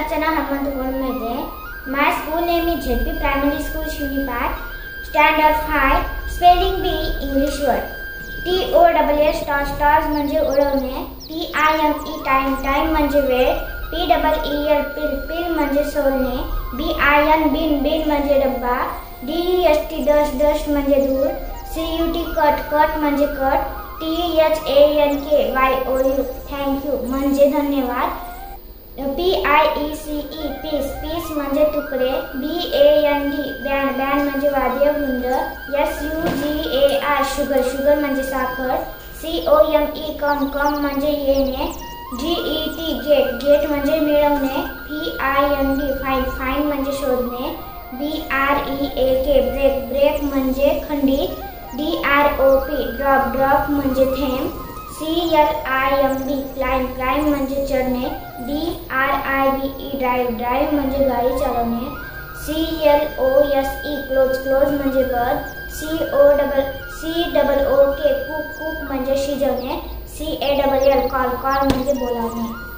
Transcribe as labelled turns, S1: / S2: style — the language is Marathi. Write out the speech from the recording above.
S1: Archana Hanumant Konmete. My school name is ZP Primary School Shunipat. Standard 5. Spelling bee English word. TOWS toss म्हणजे उडवणे. TIME टाइम म्हणजे वेळ. PEEL पिल म्हणजे सोलणे. BIN बिन म्हणजे डब्बा. DUST डस्ट म्हणजे धूळ. CUT कट म्हणजे कट. THANKYOU थँक्यू म्हणजे धन्यवाद. PIECE पीस म्हणजे तुकडे. BAND बँड म्हणजे वाद्यवृंद. SUGAR शुगर म्हणजे साखर. COME कम म्हणजे येणे. GET गेट म्हणजे मिळवणे. FIND फाईन म्हणजे शोधणे. BREAK ब्रेक म्हणजे खंडित. DROP ड्रॉप म्हणजे थेंब. CLIMB क्लाइंब म्हणजे चढणे. DRIVE ड्राईव्ह म्हणजे गाडी चालवणे. CLOSE क्लोज म्हणजे बंद. COOK कूक म्हणजे शिजवणे. CALL कॉल म्हणजे बोलावणे.